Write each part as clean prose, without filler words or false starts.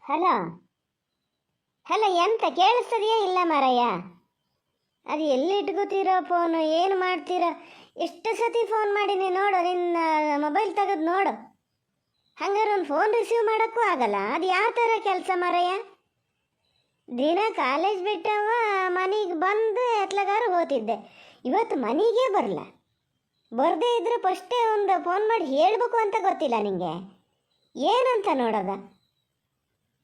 Hello hello, ಎಂತ ಕೇಳಿಸ್ತದೆಯಾ ಇಲ್ಲ ಮಾರಯ್ಯ? ಅದು ಎಲ್ಲಿ ಇಟ್ಕೋತೀರೋ ಫೋನು, ಏನು ಮಾಡ್ತೀರೋ? ಎಷ್ಟು ಸತಿ ಫೋನ್ ಮಾಡೀನಿ ನೋಡು, ನಿನ್ನ ಮೊಬೈಲ್ ತೆಗೆದು ನೋಡು. ಹಂಗಾರೆ ಒಂದು ಫೋನ್ ರಿಸೀವ್ ಮಾಡೋಕ್ಕೂ ಆಗಲ್ಲ. ಅದು ಯಾವ ಥರ ಕೆಲಸ ಮಾರಯ್ಯ? ದಿನ ಕಾಲೇಜ್ ಬಿಟ್ಟವ ಮನೆಗೆ ಬಂದು ಎತ್ಲಗಾರು ಹೋಗ್ತಿದ್ದೆ, ಇವತ್ತು ಮನೆಗೇ ಬರಲ್ಲ. ಬರದೇ ಇದ್ರೆ ಫಸ್ಟೇ ಒಂದು ಫೋನ್ ಮಾಡಿ ಹೇಳಬೇಕು ಅಂತ ಗೊತ್ತಿಲ್ಲ ನಿಂಗೆ? ಏನಂತ ನೋಡೋದ?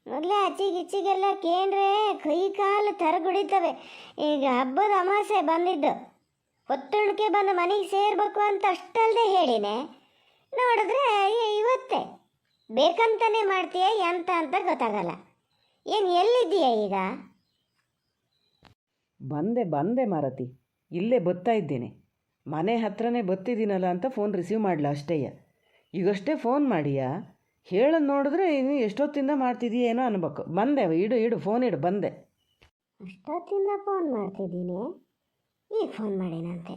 ಮೊದಲೇ ಅಚ್ಚಿಗೆಲ್ಲ ಕೇಂದ್ರೆ ಕೈ ಕಾಲು ತರಗುಡಿತವೆ. ಈಗ ಹಬ್ಬದ ಅಮಾಸೆ ಬಂದಿದ್ದು, ಹೊತ್ತುಣಿಕೆ ಬಂದು ಮನೆಗೆ ಸೇರ್ಬೇಕು ಅಂತ ಅಷ್ಟಲ್ಲದೆ ಹೇಳಿನೆ. ನೋಡಿದ್ರೆ ಇವತ್ತೇ ಬೇಕಂತಾನೆ ಮಾಡ್ತೀಯ ಎಂತ ಅಂತ ಗೊತ್ತಾಗಲ್ಲ. ಏನು ಎಲ್ಲಿದ್ದೀಯ ಈಗ? ಬಂದೆ ಮಾರತಿ, ಇಲ್ಲೇ ಬತ್ತಾ ಇದ್ದೇನೆ. ಮನೆ ಹತ್ರನೇ ಬತ್ತಿದ್ದೀನಲ್ಲ ಅಂತ ಫೋನ್ ರಿಸೀವ್ ಮಾಡಲ ಅಷ್ಟೇಯ. ಈಗಷ್ಟೇ ಫೋನ್ ಮಾಡಿಯಾ? ಹೇಳೋದು ನೋಡಿದ್ರೆ ಇನ್ನು ಎಷ್ಟೊತ್ತಿಂದ ಮಾಡ್ತಿದ್ದೀಯೇನೋ ಅನ್ಬೇಕು. ಬಂದೆ, ಇಡು ಫೋನ್ ಇಡು, ಬಂದೆ. ಅಷ್ಟೊತ್ತಿಂದ ಫೋನ್ ಮಾಡ್ತಿದ್ದೀನಿ, ಈಗ ಫೋನ್ ಮಾಡೇನಂತೆ.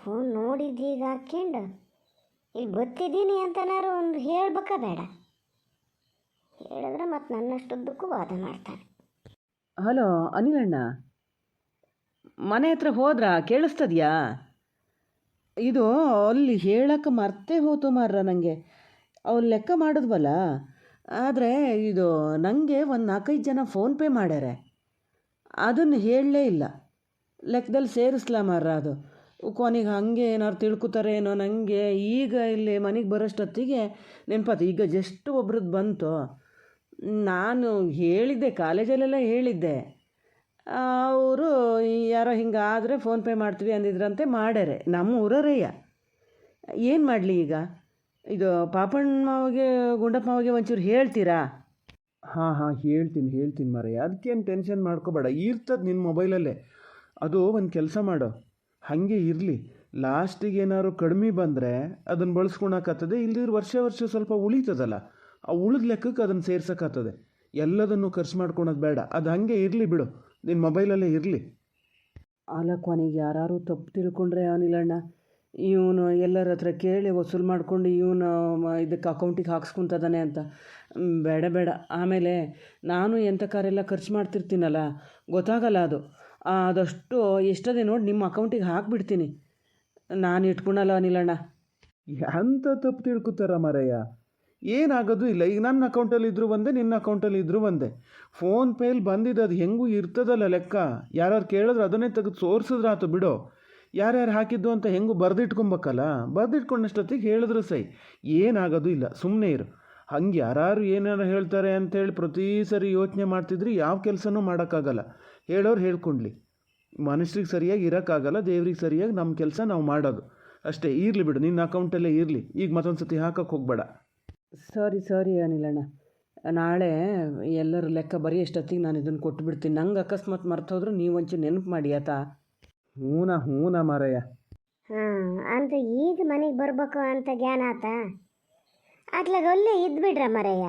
ಫೋನ್ ನೋಡಿದ್ದೀಗ ಹಾಕ್ಕೊಂಡು ಇಲ್ಲಿ ಗೊತ್ತಿದ್ದೀನಿ ಅಂತನಾರು ಒಂದು ಹೇಳ್ಬೇಕಾ ಬೇಡ? ಹೇಳಿದ್ರೆ ಮತ್ತು ನನ್ನಷ್ಟುದ್ದಕ್ಕೂ ವಾದ ಮಾಡ್ತಾರೆ. ಹಲೋ ಅನಿಲಣ್ಣ, ಮನೆ ಹತ್ರ ಹೋದ್ರಾ? ಕೇಳಿಸ್ತದ್ಯಾ? ಇದು ಅಲ್ಲಿ ಹೇಳಕ್ಕೆ ಮರ್ತೇ ಹೋತು ಮಾರ್ರ ನನಗೆ. ಅವ್ರು ಲೆಕ್ಕ ಮಾಡಿದ್ವಲ್ಲ, ಆದರೆ ಇದು ನನಗೆ ಒಂದು 4-5 ಜನ ಫೋನ್ಪೇ ಮಾಡ್ಯಾರೆ. ಅದನ್ನು ಹೇಳಲೇ ಇಲ್ಲ. ಲೆಕ್ಕದಲ್ಲಿ ಸೇರಿಸ್ಲಾ ಮಾರ್ರ ಅದು. ಕೊನೆಗೆ ಹಾಗೆ ಏನಾರು ತಿಳ್ಕೊತಾರೆ ಏನೋ. ನನಗೆ ಈಗ ಇಲ್ಲಿ ಮನೆಗೆ ಬರೋಷ್ಟೊತ್ತಿಗೆ ನೆನಪಾತು. ಈಗ ಜಸ್ಟ್ ಒಬ್ರದ್ದು ಬಂತು. ನಾನು ಹೇಳಿದ್ದೆ, ಕಾಲೇಜಲ್ಲೆಲ್ಲ ಹೇಳಿದ್ದೆ. ಅವರು ಯಾರೋ ಹಿಂಗಾದರೆ ಫೋನ್ಪೇ ಮಾಡ್ತೀವಿ ಅಂದಿದ್ರಂತೆ, ಮಾಡ್ಯಾರೆ. ನಮ್ಮ ಊರರೇಯ. ಏನು ಮಾಡಲಿ ಈಗ? ಇದು ಪಾಪಣ್ಣ ಮಾವಿಗೆ, ಗುಂಡಪ್ಪ ಮಾವಿಗೆ ಒಂಚೂರು ಹೇಳ್ತೀರಾ? ಹಾಂ ಹೇಳ್ತೀನಿ ಮಾರಯ್ಯ, ಅದಕ್ಕೇನು ಟೆನ್ಷನ್ ಮಾಡ್ಕೋಬೇಡ. ಇರ್ತದೆ ನಿನ್ನ ಮೊಬೈಲಲ್ಲೇ. ಅದು ಒಂದು ಕೆಲಸ ಮಾಡು, ಹಾಗೆ ಇರಲಿ. ಲಾಸ್ಟಿಗೆ ಏನಾದ್ರು ಕಡಿಮೆ ಬಂದರೆ ಅದನ್ನು ಬಳಸ್ಕೊಳಕ್ಕಾಗ್ತದೆ. ಇಲ್ದಿದ್ರೆ ವರ್ಷ ಸ್ವಲ್ಪ ಉಳಿತದಲ್ಲ, ಆ ಉಳಿದ ಲೆಕ್ಕಕ್ಕೆ ಅದನ್ನು ಸೇರ್ಸೋಕ್ಕಾಗ್ತದೆ. ಎಲ್ಲದನ್ನು ಖರ್ಚು ಮಾಡ್ಕೊಳೋದು ಬೇಡ. ಅದು ಹಾಗೆ ಇರಲಿ ಬಿಡು, ನಿನ್ನ ಮೊಬೈಲಲ್ಲೇ ಇರಲಿ. ಅಲ್ಲ, ಕೊನೆಗೆ ಯಾರು ತಪ್ಪು ತಿಳ್ಕೊಂಡ್ರೆ ಅನಿಲಣ್ಣ, ಇವನು ಎಲ್ಲರ ಹತ್ರ ಕೇಳಿ ವಸೂಲು ಮಾಡ್ಕೊಂಡು ಇವನು ಇದಕ್ಕೆ ಅಕೌಂಟಿಗೆ ಹಾಕ್ಸ್ಕೊತದಾನೆ ಅಂತ. ಬೇಡ. ಆಮೇಲೆ ನಾನು ಎಂಥ ಕಾರೆಲ್ಲ ಖರ್ಚು ಮಾಡ್ತಿರ್ತೀನಲ್ಲ, ಗೊತ್ತಾಗಲ್ಲ ಅದು. ಅದಷ್ಟು ಎಷ್ಟದೇ ನೋಡಿ ನಿಮ್ಮ ಅಕೌಂಟಿಗೆ ಹಾಕಿಬಿಡ್ತೀನಿ. ನಾನು ಇಟ್ಕೊಳಲ್ಲ ಅನಿಲಣ್ಣ. ಎಂಥ ತಪ್ಪು ತಿಳ್ಕೊತಾರ ಮಾರಯ್ಯ? ಏನಾಗೋದು ಇಲ್ಲ. ಈಗ ನನ್ನ ಅಕೌಂಟಲ್ಲಿ ಇದ್ರೂ ಒಂದೇ, ನಿನ್ನ ಅಕೌಂಟಲ್ಲಿ ಇದ್ರೂ ಒಂದೇ. ಫೋನ್ಪೇಲಿ ಬಂದಿದ್ದು ಅದು ಹೆಂಗೂ ಇರ್ತದಲ್ಲ ಲೆಕ್ಕ. ಯಾರು ಕೇಳಿದ್ರೆ ಅದನ್ನೇ ತೆಗೆದು ಸೋರಿಸಿದ್ರಾತು ಬಿಡು. ಯಾರ್ಯಾರು ಹಾಕಿದ್ದು ಅಂತ ಹೆಂಗೂ ಬರೆದಿಟ್ಕೊಬೇಕಲ್ಲ. ಬರೆದಿಟ್ಕೊಂಡಷ್ಟೊತ್ತಿಗೆ ಹೇಳಿದ್ರು ಸೈ, ಏನಾಗೋದು ಇಲ್ಲ, ಸುಮ್ಮನೆ ಇರು. ಹಂಗೆ ಯಾರು ಏನಾರು ಹೇಳ್ತಾರೆ ಅಂಥೇಳಿ ಪ್ರತಿ ಸರಿ ಯೋಚನೆ ಮಾಡ್ತಿದ್ರಿ ಯಾವ ಕೆಲಸನೂ ಮಾಡೋಕ್ಕಾಗಲ್ಲ. ಹೇಳೋರು ಹೇಳ್ಕೊಂಡ್ಲಿ. ಮನುಷ್ಯರಿಗೆ ಸರಿಯಾಗಿ ಇರೋಕ್ಕಾಗಲ್ಲ, ದೇವ್ರಿಗೆ ಸರಿಯಾಗಿ ನಮ್ಮ ಕೆಲಸ ನಾವು ಮಾಡೋದು ಅಷ್ಟೇ. ಇರಲಿ ಬಿಡು, ನಿನ್ನ ಅಕೌಂಟಲ್ಲೇ ಇರಲಿ. ಈಗ ಮತ್ತೊಂದು ಸತಿ ಹಾಕೋಕ್ಕೆ ಹೋಗಬೇಡ. ಸಾರಿ ಅನಿಲಣ್ಣ. ನಾಳೆ ಎಲ್ಲರ ಲೆಕ್ಕ ಬರೀ ಅಷ್ಟೊತ್ತಿಗೆ ನಾನು ಇದನ್ನು ಕೊಟ್ಟುಬಿಡ್ತೀನಿ. ನಂಗೆ ಅಕಸ್ಮಾತ್ ಮರ್ತೋದ್ರೂ ನೀವು ಒಂಚೂರು ನೆನಪು ಮಾಡಿ ಆತಾ? ಹೂನ ಮಾರಯ್ಯ. ಅಂತ ಈಗ ಮನೆಗೆ ಬರ್ಬೇಕು ಅಂತ ಜ್ಞಾನ ಆತ? ಅತ್ಲಾಗ ಒಳ್ಳೆ ಇದ್ಬಿಡ್ರ ಮರಯ್ಯ.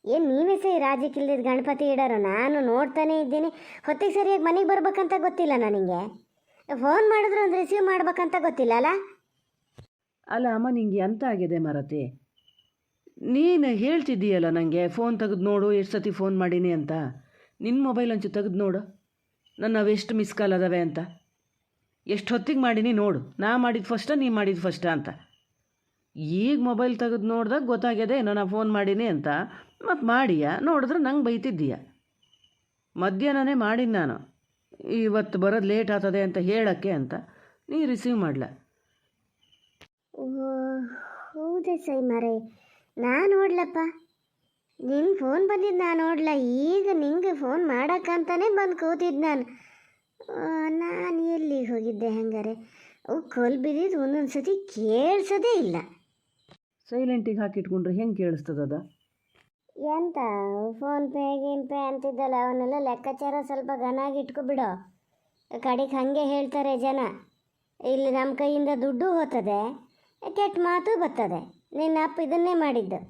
ಏನು ನೀವೇ ಸೈ ರಾಜ್ಯಕ್ಕಿಲ್ದಿದ್ದು ಗಣಪತಿ ಇಡೋರು? ನಾನು ನೋಡ್ತಾನೆ ಇದ್ದೀನಿ. ಹೊತ್ತಿಗೆ ಸರಿಯಾಗಿ ಮನೆಗೆ ಬರ್ಬೇಕಂತ ಗೊತ್ತಿಲ್ಲ ನನಗೆ. ಫೋನ್ ಮಾಡಿದ್ರು ಒಂದು ರಿಸೀವ್ ಮಾಡ್ಬೇಕಂತ ಗೊತ್ತಿಲ್ಲ ಅಲ್ಲ? ಅಲ್ಲ ಅಮ್ಮ, ನಿಂಗೆ ಎಂತ ಆಗಿದೆ ಮಾರತಿ? ನೀನು ಹೇಳ್ತಿದ್ದೀಯಲ್ಲ ನನಗೆ, ಫೋನ್ ತೆಗೆದು ನೋಡು ಎಷ್ಟು ಸತಿ ಫೋನ್ ಮಾಡೀನಿ ಅಂತ. ನಿನ್ನ ಮೊಬೈಲ್ ಒಂಚೂರು ತೆಗೆದು ನೋಡು, ನನ್ನ ಅವೆಷ್ಟು ಮಿಸ್ ಕಾಲ್ ಅದಾವೆ ಅಂತ. ಎಷ್ಟು ಹೊತ್ತಿಗೆ ಮಾಡೀನಿ ನೋಡು. ನಾ ಮಾಡಿದ್ದು ಫಸ್ಟಾ ನೀ ಮಾಡಿದ್ದು ಫಸ್ಟಾ ಅಂತ. ಈಗ ಮೊಬೈಲ್ ತೆಗೆದು ನೋಡಿದಾಗ ಗೊತ್ತಾಗ್ಯದೆ ನಾನು ಫೋನ್ ಮಾಡೀನಿ ಅಂತ. ಮತ್ತು ಮಾಡಿಯಾ ನೋಡಿದ್ರೆ ನಂಗೆ ಬೈತಿದ್ದೀಯ. ಮಧ್ಯಾಹ್ನನೇ ಮಾಡೀನಿ ನಾನು. ಇವತ್ತು ಬರೋದು ಲೇಟ್ ಆಗ್ತದೆ ಅಂತ ಹೇಳೋಕ್ಕೆ ಅಂತ ನೀ ರಿಸೀವ್ ಮಾಡಲ. ಹೌದೇ ಸೈ ಮರೆ, ನಾನು ನೋಡ್ಲಪ್ಪ. ನಿನ್ನ ಫೋನ್ ಬಂದಿದ್ದು ನಾನು ನೋಡ್ಲ. ಈಗ ನಿಂಗೆ ಫೋನ್ ಮಾಡೋಕ್ಕಂತಾನೆ ಬಂದು ಕೂತಿದ್ದು ನಾನು. ನಾನು ಎಲ್ಲಿಗೆ ಹೋಗಿದ್ದೆ? ಹಂಗಾರೆ ಅವು ಕಲ್ ಬಿದ್ದಿದ್ದು ಒಂದೊಂದು ಸತಿ ಕೇಳಿಸೋದೇ ಇಲ್ಲ. ಸೈಲೆಂಟಿಗೆ ಹಾಕಿಟ್ಕೊಂಡ್ರೆ ಹೆಂಗೆ ಕೇಳಿಸ್ತದ? ಎಂತ ಫೋನ್ಪೇ ಗೀನ್ಪೇ ಅಂತಿದ್ದಲ್ಲ, ಅವನ್ನೆಲ್ಲ ಲೆಕ್ಕಾಚಾರ ಸ್ವಲ್ಪ ಘನಾಗಿ ಇಟ್ಕೊಬಿಡೋ. ಕಡೆಗೆ ಹಾಗೆ ಹೇಳ್ತಾರೆ ಜನ, ಇಲ್ಲಿ ನಮ್ಮ ಕೈಯಿಂದ ದುಡ್ಡು ಹೋಗ್ತದೆ, ಕೆಟ್ಟ ಮಾತು ಬರ್ತದೆ. ನಿನ್ನ ಅಪ್ಪ ಇದನ್ನೇ ಮಾಡಿದ್ದು,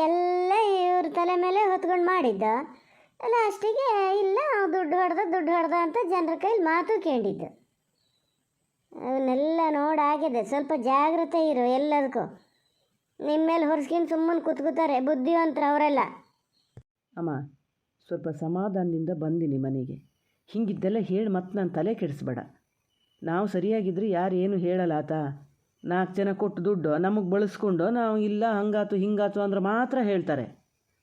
ಎಲ್ಲ ಇವ್ರ ತಲೆ ಮೇಲೆ ಹೊತ್ಕೊಂಡು ಮಾಡಿದ್ದು. ಲಾಸ್ಟಿಗೆ ಇಲ್ಲ ದುಡ್ಡು ಹೊಡೆದ ಅಂತ ಜನರ ಕೈಲಿ ಮಾತು ಕೇಳಿದ್ದು. ಅವನ್ನೆಲ್ಲ ನೋಡಾಗಿದೆ. ಸ್ವಲ್ಪ ಜಾಗ್ರತೆ ಇರು ಎಲ್ಲದಕ್ಕೂ. ನಿಮ್ಮ ಮೇಲೆ ಹೊರಸ್ಕೊಂಡು ಸುಮ್ಮನೆ ಕೂತ್ಕೋತಾರೆ ಬುದ್ಧಿವಂತರು ಅವರೆಲ್ಲ. ಅಮ್ಮ, ಸ್ವಲ್ಪ ಸಮಾಧಾನದಿಂದ ಬಂದೀನಿ ಮನೆಗೆ. ಹಿಂಗಿದ್ದೆಲ್ಲ ಹೇಳಿ ಮತ್ತೆ ನಾನು ತಲೆ ಕೆಡಿಸ್ಬೇಡ. ನಾವು ಸರಿಯಾಗಿದ್ದರೆ ಯಾರು ಏನು ಹೇಳಲ್ಲ ಆತ. 4 ಜನ ಕೊಟ್ಟು ದುಡ್ಡು ನಮಗೆ ಬಳಸ್ಕೊಂಡು ನಾವು ಇಲ್ಲ ಹಂಗಾತು ಹಿಂಗಾತು ಅಂದ್ರೆ ಮಾತ್ರ ಹೇಳ್ತಾರೆ.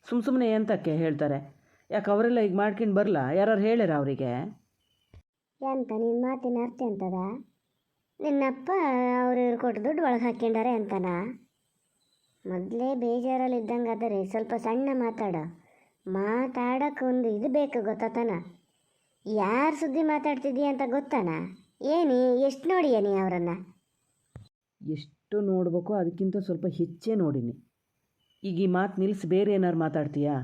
ಸುಮ್ಮನೆ ಎಂತಕ್ಕೆ ಹೇಳ್ತಾರೆ? ಯಾಕೆ ಅವರೆಲ್ಲ ಈಗ ಮಾಡ್ಕೊಂಡು ಬರಲ್ಲ? ಯಾರು ಹೇಳ್ಯಾರ ಅವರಿಗೆ? ಎಂತ ನಿನ್ನ ಮಾತಿನ ಅರ್ಥ ಎಂತದ? ನಿನ್ನಪ್ಪ ಅವ್ರು ಇವ್ರು ಕೊಟ್ಟು ದುಡ್ಡು ಒಳಗೆ ಹಾಕ್ಕೊಂಡಾರೆ ಅಂತನಾ? ಮೊದಲೇ ಬೇಜಾರಲ್ಲಿ ಇದ್ದಂಗೆ ಆದರೆ ಸ್ವಲ್ಪ ಸಣ್ಣ ಮಾತಾಡೋಕೆ ಒಂದು ಇದು ಬೇಕು ಗೊತ್ತಾತನ? ಯಾರು ಸುದ್ದಿ ಮಾತಾಡ್ತಿದ್ದೀಯ ಅಂತ ಗೊತ್ತಾನ? ಎಷ್ಟು ನೋಡಿಯ ನೀ ಅವರನ್ನು? ಎಷ್ಟು ನೋಡ್ಬೇಕೋ ಅದಕ್ಕಿಂತ ಸ್ವಲ್ಪ ಹೆಚ್ಚೇ ನೋಡೀನಿ. ಈಗ ಈ ಮಾತು ನಿಲ್ಲಿಸಿ ಬೇರೆ ಏನಾರು ಮಾತಾಡ್ತೀಯಾ?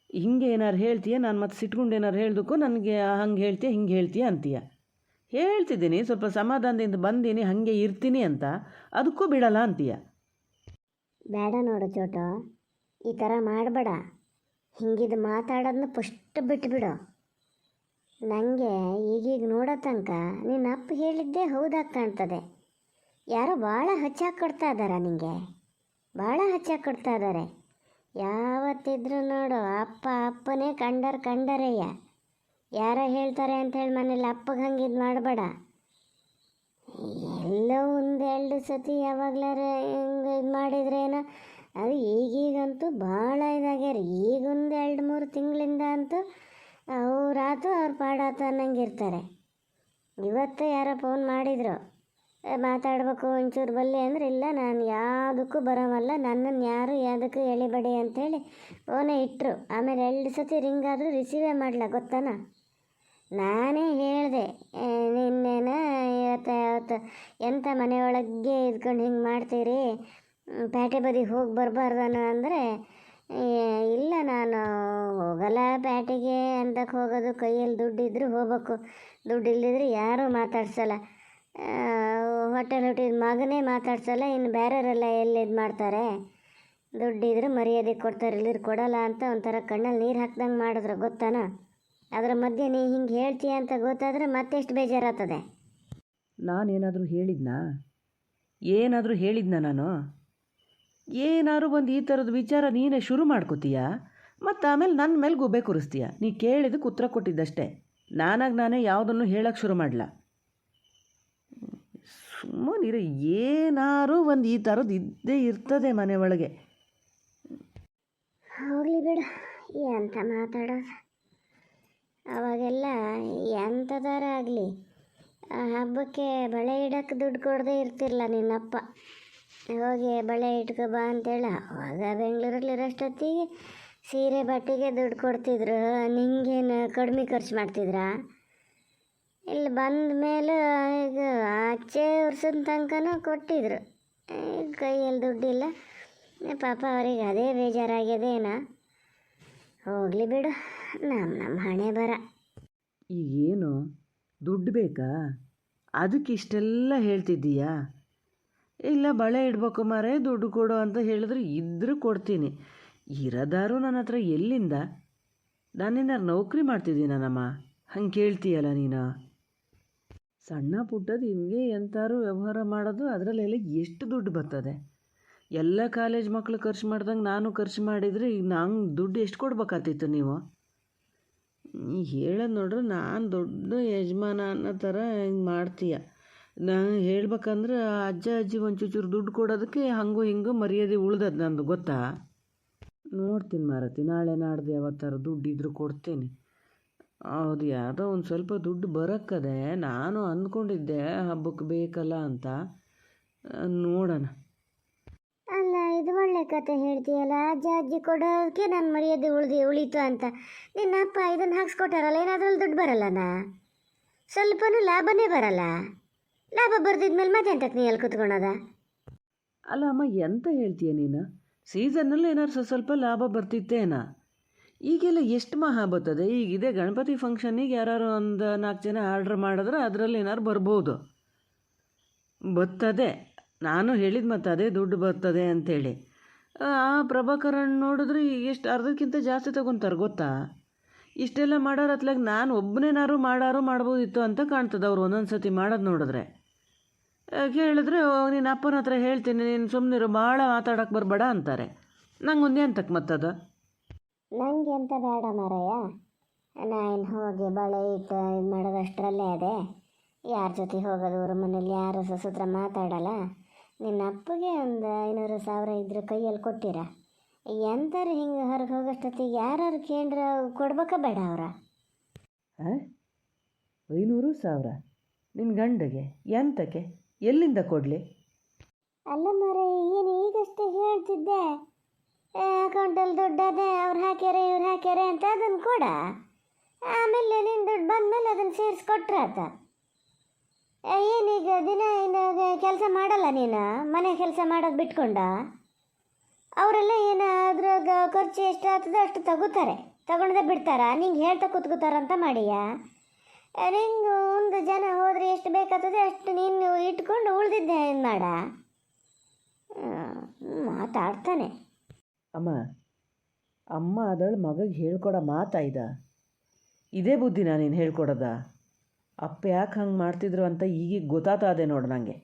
ಹಿಂಗೆ ಏನಾರು ಹೇಳ್ತೀಯ? ನಾನು ಮತ್ತೆ ಸಿಟ್ಕೊಂಡು ಏನಾರು ಹೇಳ್ದಕ್ಕೂ ನನಗೆ ಹಂಗೆ ಹೇಳ್ತೀಯ ಹಿಂಗೆ ಹೇಳ್ತೀಯ ಅಂತೀಯ. ಹೇಳ್ತಿದ್ದೀನಿ ಸ್ವಲ್ಪ ಸಮಾಧಾನದಿಂದ ಬಂದೀನಿ ಹಾಗೆ ಇರ್ತೀನಿ ಅಂತ, ಅದಕ್ಕೂ ಬಿಡಲ್ಲ ಅಂತೀಯ. ಬೇಡ ನೋಡು ಚೋಟು, ಈ ಥರ ಮಾಡಬೇಡ. ಹಿಂಗಿದು ಮಾತಾಡೋದನ್ನ ಫಸ್ಟ್ ಬಿಟ್ಬಿಡು. ನನಗೆ ಈಗೀಗ ನೋಡೋ ತನಕ ನಿನ್ನ ಅಪ್ಪ ಹೇಳಿದ್ದೇ ಹೌದಾಗಿ ಕಾಣ್ತದೆ. ಯಾರೋ ಭಾಳ ಹಚ್ಚಾಗಿ ಕೊಡ್ತಾ ಇದ್ದಾರೆ ನಿನಗೆ, ಭಾಳ ಹಚ್ಚಾಗಿ ಕೊಡ್ತಾ ಇದ್ದಾರೆ. ಯಾವತ್ತಿದ್ರೂ ನೋಡು ಅಪ್ಪನೇ ಕಂಡರೆಯ್ಯ. ಯಾರೋ ಹೇಳ್ತಾರೆ ಅಂಥೇಳಿ ಮನೇಲಿ ಅಪ್ಪಗೆ ಹಂಗೆ ಇದು ಮಾಡಬೇಡ. ಎಲ್ಲೋ 1-2 ಸತಿ ಯಾವಾಗ್ಲಾರ ಹಿಂಗೆ ಇದು ಮಾಡಿದ್ರೇನೋ, ಅದು ಈಗೀಗಂತೂ ಭಾಳ ಇದಾಗ್ಯಾರ. ಈಗ 1-2-3 ತಿಂಗಳಿಂದ ಅಂತೂ ಅವ್ರಾತು ಅವ್ರ ಪಾಡಾತು ಅನ್ನಂಗೆ ಇರ್ತಾರೆ. ಇವತ್ತು ಯಾರೋ ಫೋನ್ ಮಾಡಿದರು, ಮಾತಾಡ್ಬೇಕು ಒಂಚೂರು ಬಲ್ಲಿ ಅಂದರೆ, ಇಲ್ಲ ನಾನು ಯಾವುದಕ್ಕೂ ಬರೋವಲ್ಲ, ನನ್ನನ್ನು ಯಾರು ಯಾವುದಕ್ಕೂ ಎಳಿಬೇಡಿ ಅಂಥೇಳಿ ಫೋನೇ ಇಟ್ಟರು. ಆಮೇಲೆ 2 ಸತಿ ರಿಂಗ್ ಆದರೂ ರಿಸೀವೇ ಮಾಡಲ ಗೊತ್ತಾನ? ನಾನೇ ಹೇಳಿದೆ, ನಿನ್ನೇನ ಇವತ್ತು ಎಂಥ ಮನೆಯೊಳಗೆ ಇದ್ಕೊಂಡು ಹಿಂಗೆ ಮಾಡ್ತೀರಿ, ಪೇಟೆ ಬದಿಗೆ ಹೋಗಿ ಬರಬಾರ್ದನ ಅಂದರೆ, ಇಲ್ಲ ನಾನು ಹೋಗಲ್ಲ ಪೇಟೆಗೆ ಅಂತಕ್ಕೆ ಹೋಗೋದು, ಕೈಯಲ್ಲಿ ದುಡ್ಡಿದ್ರು ಹೋಗ್ಬೇಕು, ದುಡ್ಡು ಇಲ್ಲದಿದ್ರೆ ಯಾರೂ ಮಾತಾಡ್ಸಲ್ಲ, ಹೋಟೆಲ್ ಹುಟ್ಟಿದ ಮಗನೇ ಮಾತಾಡ್ಸಲ್ಲ, ಇನ್ನು ಬೇರೆಯವರೆಲ್ಲ ಎಲ್ಲಿ ಇದು ಮಾಡ್ತಾರೆ, ದುಡ್ಡಿದ್ರೆ ಮರ್ಯಾದೆ ಕೊಡ್ತಾರೆ, ಇಲ್ಲಿರು ಕೊಡಲ್ಲ ಅಂತ ಒಂಥರ ಕಣ್ಣಲ್ಲಿ ನೀರು ಹಾಕ್ದಂಗೆ ಮಾಡಿದ್ರು ಗೊತ್ತಾನ? ಅದರ ಮಧ್ಯೆ ನೀ ಹಿಂಗೆ ಹೇಳ್ತೀಯ ಅಂತ ಗೊತ್ತಾದರೆ ಮತ್ತೆಷ್ಟು ಬೇಜಾರಾಗ್ತದೆ. ನಾನೇನಾದರೂ ಹೇಳಿದ್ನಾ ನಾನು? ಏನಾದ್ರು ಒಂದು ಈ ಥರದ ವಿಚಾರ ನೀನೇ ಶುರು ಮಾಡ್ಕೋತೀಯ, ಮತ್ತು ಆಮೇಲೆ ನನ್ನ ಮೇಲೆ ಗುಬ್ಬೆ ಕೂರಿಸ್ತೀಯ. ನೀ ಕೇಳಿದಕ್ಕೆ ಉತ್ತರ ಕೊಟ್ಟಿದ್ದಷ್ಟೇ, ನಾನೇ ಯಾವುದನ್ನು ಹೇಳೋಕ್ಕೆ ಶುರು ಮಾಡಲ. ಸುಮ್ಮನಿರ, ಏನಾರು ಒಂದು ಈ ಥರದ್ದು ಇದ್ದೇ ಇರ್ತದೆ ಮನೆ ಒಳಗೆ. ಹೋಗಲಿ ಬಿಡು, ಎಂತ ಮಾತಾಡೋದು. ಅವಾಗೆಲ್ಲ ಎಂಥದಾರ ಆಗಲಿ ಹಬ್ಬಕ್ಕೆ ಬಳೆ ಇಡೋಕ್ಕೆ ದುಡ್ಡು ಕೊಡದೇ ಇರ್ತಿರಲ್ಲ ನಿನ್ನಪ್ಪ. ಹೋಗಿ ಬಳೆ ಇಟ್ಕೊ ಬಾ ಅಂತೇಳಿ ಅವಾಗ ಬೆಂಗಳೂರಲ್ಲಿರೋಷ್ಟೊತ್ತಿಗೆ ಸೀರೆ ಬಟ್ಟೆಗೆ ದುಡ್ಡು ಕೊಡ್ತಿದ್ರು. ನಿಂಗೇನು ಕಡಿಮೆ ಖರ್ಚು ಮಾಡ್ತಿದ್ರಾ? ಇಲ್ಲಿ ಬಂದ ಮೇಲೆ ಈಗ ಆಚೆ ವರ್ಷದ ತನಕನೂ ಕೊಟ್ಟಿದ್ರು, ಕೈಯಲ್ಲಿ ದುಡ್ಡಿಲ್ಲ. ಪಾಪ ಅವ್ರಿಗೆ ಅದೇ ಬೇಜಾರಾಗ್ಯದೇನ. ಹೋಗಲಿ ಬಿಡು, ನಮ್ಮ ಹಣೆ ಬರ. ಈಗೇನು ದುಡ್ಡು ಬೇಕಾ? ಅದಕ್ಕೆ ಇಷ್ಟೆಲ್ಲ ಹೇಳ್ತಿದ್ದೀಯಾ? ಇಲ್ಲ ಬಳೆ ಇಡ್ಬೇಕು ಮಾರೇ ದುಡ್ಡು ಕೊಡು ಅಂತ ಹೇಳಿದ್ರೆ ಇದ್ರೂ ಕೊಡ್ತೀನಿ. ಇರೋದಾರು ನನ್ನ ಹತ್ರ ಎಲ್ಲಿಂದ? ನಾನೇನಾರು ನೌಕರಿ ಮಾಡ್ತಿದ್ದೀನಮ್ಮ? ಹಂಗೆ ಕೇಳ್ತೀಯಲ್ಲ ನೀನು? ಸಣ್ಣ ಪುಟ್ಟದು ಹಿಂಗೆ ಎಂಥಾರು ವ್ಯವಹಾರ ಮಾಡೋದು, ಅದರಲ್ಲೆಲ್ಲ ಎಷ್ಟು ದುಡ್ಡು ಬರ್ತದೆ? ಎಲ್ಲ ಕಾಲೇಜ್ ಮಕ್ಕಳು ಖರ್ಚು ಮಾಡ್ದಂಗೆ ನಾನು ಖರ್ಚು ಮಾಡಿದರೆ ಈಗ ನಂಗೆ ದುಡ್ಡು ಎಷ್ಟು ಕೊಡ್ಬೇಕಾಗ್ತಿತ್ತು ನೀವು? ನೀ ಹೇಳೋದು ನೋಡ್ರೆ ನಾನು ದೊಡ್ಡ ಯಜಮಾನ ಅನ್ನೋ ಥರ ಹಿಂಗೆ ಮಾಡ್ತೀಯ. ನಾನು ಹೇಳ್ಬೇಕಂದ್ರೆ ಅಜ್ಜ ಅಜ್ಜಿ ಒಂಚೂರು ದುಡ್ಡು ಕೊಡೋದಕ್ಕೆ ಹಂಗೂ ಹಿಂಗೂ ಮರ್ಯಾದೆ ಉಳ್ದದ್ದು ನಂದು ಗೊತ್ತಾ? ನೋಡ್ತೀನಿ ಮಾರತಿ, ನಾಳೆ ನಾಡ್ದು ಯಾವತ್ತಾರ ದುಡ್ಡು ಇದ್ರೂ ಕೊಡ್ತೀನಿ. ಹೌದು, ಯಾವುದೋ ಒಂದು ಸ್ವಲ್ಪ ದುಡ್ಡು ಬರೋಕ್ಕದೆ. ನಾನು ಅಂದ್ಕೊಂಡಿದ್ದೆ ಹಬ್ಬಕ್ಕೆ ಬೇಕಲ್ಲ ಅಂತ. ನೋಡೋಣ. ಅಲ್ಲ, ಇದು ಒಳ್ಳೆ ಕತೆ ಹೇಳ್ತೀಯಲ್ಲ. ಅಜ್ಜ ಅಜ್ಜಿ ಕೊಡೋದಕ್ಕೆ ನನ್ನ ಮರ್ಯಾದೆ ಉಳೀತು ಅಂತ. ನಿನ್ನ ಅಪ್ಪ ಇದನ್ನು ಹಾಕ್ಸ್ಕೊಟ್ಟಾರಲ್ಲ, ಏನಾದ್ರಲ್ಲಿ ದುಡ್ಡು ಬರಲ್ಲನಾ? ಸ್ವಲ್ಪನೂ ಲಾಭನೇ ಬರಲ್ಲ. ಲಾಭ ಬರ್ದಿದ್ಮೇಲೆ ಮತ್ತೆ ಎಂತಕ್ಕೆ ನೀ ಎಲ್ಲಿ ಕೂತ್ಕೊಳೋದ? ಅಲ್ಲ ಅಮ್ಮ, ಎಂತ ಹೇಳ್ತೀಯ ನೀನು? ಸೀಸನ್ನಲ್ಲಿ ಏನಾರು ಸ್ವಲ್ಪ ಲಾಭ ಬರ್ತಿತ್ತೇನ? ಈಗೆಲ್ಲ ಎಷ್ಟು ಮಹಾ ಬರ್ತದೆ? ಈಗಿದೆ ಗಣಪತಿ ಫಂಕ್ಷನ್ನಿಗೆ ಯಾರು ಒಂದು 4 ಜನ ಆರ್ಡ್ರ್ ಮಾಡಿದ್ರೆ ಅದರಲ್ಲಿ ಏನಾರು ಬರ್ಬೋದು. ಬರ್ತದೆ, ನಾನು ಹೇಳಿದ ಮತ್ತೆ ಅದೇ ದುಡ್ಡು ಬರ್ತದೆ ಅಂಥೇಳಿ. ಆ ಪ್ರಭಾಕರನ್ ನೋಡಿದ್ರೆ ಎಷ್ಟು ಅರ್ಧಕ್ಕಿಂತ ಜಾಸ್ತಿ ತೊಗೊತಾರೆ ಗೊತ್ತಾ? ಇಷ್ಟೆಲ್ಲ ಮಾಡೋರು ಅತ್ಲಾಗ ನಾನು ಒಬ್ಬನೇನಾರು ಮಾಡ್ಬೋದಿತ್ತು ಅಂತ ಕಾಣ್ತದೆ ಅವ್ರು ಒಂದೊಂದು ಸತಿ ಮಾಡೋದು ನೋಡಿದ್ರೆ. ಕೇಳಿದ್ರೆ ನಿನ್ನ ಅಪ್ಪನ ಹತ್ರ ಹೇಳ್ತೀನಿ, ನೀನು ಸುಮ್ಮನಿರು, ಭಾಳ ಮಾತಾಡೋಕ್ಕೆ ಬರಬೇಡ ಅಂತಾರೆ. ನಂಗೊಂದು ಎಂತಕ್ಕೆ ಮತ್ತದು? ನನಗೆ ಅಂತ ಬೇಡ ಮಾರಯ್ಯ. ನಾನು ಹೋಗಿ ಬಳೆ ಇಟ್ಟು ಇದು ಮಾಡೋದಷ್ಟರಲ್ಲೇ ಅದೇ. ಯಾರ ಜೊತೆ ಹೋಗೋದು, ಅವ್ರ ಮನೇಲಿ ಯಾರು ಸೂತ್ರ ಮಾತಾಡಲ್ಲ. ನಿನ್ನ ಅಪ್ಪಗೆ ಒಂದು 500,000 ಇದ್ರೆ ಕೈಯಲ್ಲಿ ಕೊಟ್ಟಿರ, ಎಂತಾರೆ ಹಿಂಗೆ ಹೊರಗೆ ಹೋಗೋಷ್ಟೊತ್ತಿಗೆ ಯಾರು ಕೇಂದ್ರ ಕೊಡ್ಬೇಕ ಬೇಡ ಅವರ? 500,000 ನಿನ್ನ ಗಂಡಗೆ ಎಂತಕ್ಕೆ? ಎಲ್ಲಿಂದ ಕೊಡಲಿ? ಅಲ್ಲ ಮಾರ, ಏನು ಈಗಷ್ಟೇ ಹೇಳ್ತಿದ್ದೆ ಅಕೌಂಟಲ್ಲಿ ದುಡ್ಡದೆ, ಅವ್ರು ಹಾಕ್ಯಾರೆ ಇವ್ರು ಹಾಕ್ಯಾರೆ ಅಂತ ಅದನ್ನು ಕೊಡ. ಆಮೇಲೆ ನಿನ್ನ ದುಡ್ಡು ಬಂದಮೇಲೆ ಅದನ್ನು ಸೇರಿಸ್ಕೊಟ್ರೆ ಆತ. ಏನೀಗ ದಿನ ಇನ್ನು ಕೆಲಸ ಮಾಡಲ್ಲ ನೀನು, ಮನೆ ಕೆಲಸ ಮಾಡೋದು ಬಿಟ್ಕೊಂಡ? ಅವರೆಲ್ಲ ಏನು ಅದ್ರಾಗ ಖರ್ಚು ಎಷ್ಟು ಆಗ್ತದೆ ಅಷ್ಟು ತಗೊಂಡೇ ಬಿಡ್ತಾರ, ನಿಂಗೆ ಹೇಳ್ತಾ ಕೂತ್ಕೋತಾರಂತ ಮಾಡಿಯ? ನಿಂಗೆ ಒಂದು ಜನ ಹೋದರೆ ಎಷ್ಟು ಬೇಕಾಗ್ತದೆ ಅಷ್ಟು ನೀನು ಇಟ್ಕೊಂಡು ಉಳ್ದಿದ್ದೆ ಏನು ಮಾಡ? ಮಾತಾಡ್ತಾನೆ. ಅಮ್ಮ ಅದಳು ಮಗಗೆ ಹೇಳ್ಕೊಡೋ ಮಾತಾಯ್ದ? ಇದೇ ಬುದ್ಧಿನ ನೀನು ಹೇಳ್ಕೊಡೋದ? ಅಪ್ಪ ಯಾಕೆ ಹಂಗೆ ಮಾಡ್ತಿದ್ರು ಅಂತ ಈಗೀಗ ಗೊತ್ತಾಗ್ತದೆ ನೋಡು ನನಗೆ.